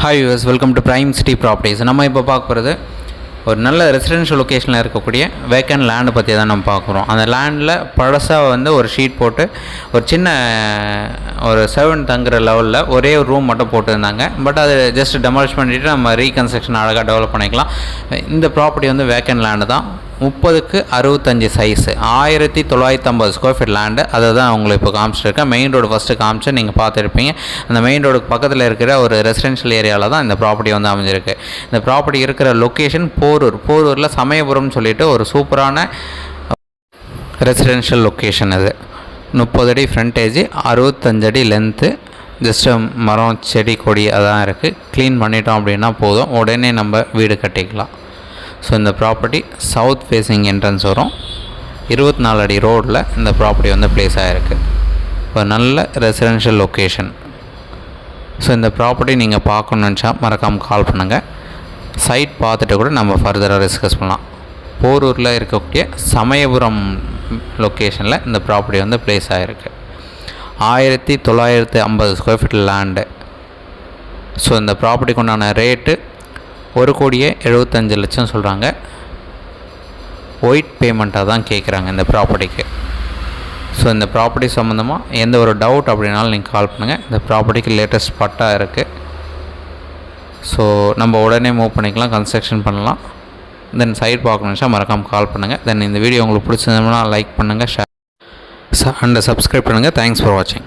Hi use welcome to prime city properties. நம்ம இப்போ பார்க்க போகிறது ஒரு நல்ல ரெசிடென்ஷியல் லொக்கேஷனில் இருக்கக்கூடிய வேக்கண்ட் லேண்டு பற்றி தான் நம்ம பார்க்குறோம். அந்த லேண்டில் பழசாக வந்து ஒரு ஷீட் போட்டு ஒரு சின்ன ஒரு 7 தங்குற லெவலில் ஒரே ஒரு ரூம் மட்டும் போட்டுருந்தாங்க. பட் அது ஜஸ்ட் டெமாலிஷ் பண்ணிவிட்டு நம்ம ரீகன்ஸ்ட்ரக்ஷன் அழகாக டெவலப் பண்ணிக்கலாம். இந்த ப்ராப்பர்ட்டி வந்து வேக்கண்ட் லேண்டு தான். 30க்கு 65 சைஸு, 1950 ஸ்கொயர் ஃபீட் லேண்டு. அதை தான் உங்களுக்கு இப்போ காமிச்சிருக்கேன். மெயின் ரோடு ஃபஸ்ட்டு காமிச்சு நீங்கள் பார்த்துருப்பீங்க. அந்த மெயின் ரோடுக்கு பக்கத்தில் இருக்கிற ஒரு ரெசிடென்ஷியல் ஏரியாவில் தான் இந்த ப்ராப்பர்ட்டி வந்து அமைஞ்சிருக்கு. இந்த ப்ராப்பர்ட்டி இருக்கிற லொக்கேஷன் போரூரில் சமயபுரம்னு சொல்லிட்டு ஒரு சூப்பரான ரெசிடென்ஷியல் லொக்கேஷன். அது 30 அடி ஃப்ரண்டேஜ், 65 அடி லென்த்து. ஜஸ்ட்டு மரம் செடி கொடி அதான் இருக்குது. க்ளீன் பண்ணிட்டோம் அப்படின்னா போதும், உடனே நம்ம வீடு கட்டிக்கலாம். ஸோ இந்த ப்ராப்பர்ட்டி சவுத் ஃபேஸிங் என்ட்ரன்ஸ் வரும். 24 அடி ரோடில் இந்த ப்ராப்பர்ட்டி வந்து ப்ளேஸ் ஆகிருக்கு. ஒரு நல்ல ரெசிடென்ஷியல் லொக்கேஷன். ஸோ இந்த ப்ராப்பர்ட்டி நீங்கள் பார்க்கணுன்னு நினச்சா மறக்காமல் கால் பண்ணுங்கள். சைட் பார்த்துட்டு கூட நம்ம ஃபர்தராக டிஸ்கஸ் பண்ணலாம். போரூரில் இருக்கக்கூடிய சமயபுரம் லொக்கேஷனில் இந்த ப்ராப்பர்ட்டி வந்து ப்ளேஸ் ஆகிருக்கு. 1950 ஸ்கொயர் ஃபீட் லேண்டு. ஸோ இந்த ப்ராப்பர்ட்டிக்கு உண்டான ரேட்டு 1,75,00,000 சொல்கிறாங்க. ஒயிட் பேமெண்ட்டாக தான் கேட்குறாங்க இந்த ப்ராப்பர்ட்டிக்கு. ஸோ இந்த ப்ராப்பர்ட்டி சம்மந்தமாக எந்த ஒரு டவுட் அப்படின்னாலும் நீங்கள் கால் பண்ணுங்கள். இந்த ப்ராப்பர்ட்டிக்கு லேட்டஸ்ட் பட்டா இருக்குது. ஸோ நம்ம உடனே மூவ் பண்ணிக்கலாம், கன்ஸ்ட்ரக்ஷன் பண்ணலாம். தென் சைட் பார்க்கணுன்னா மறக்காமல் கால் பண்ணுங்கள். தென் இந்த வீடியோ உங்களுக்கு பிடிச்சிருந்தோம்னா லைக் பண்ணுங்கள், ஷேர் அண்ட் சப்ஸ்கிரைப் பண்ணுங்கள். தேங்க்ஸ் ஃபார் வாட்சிங்.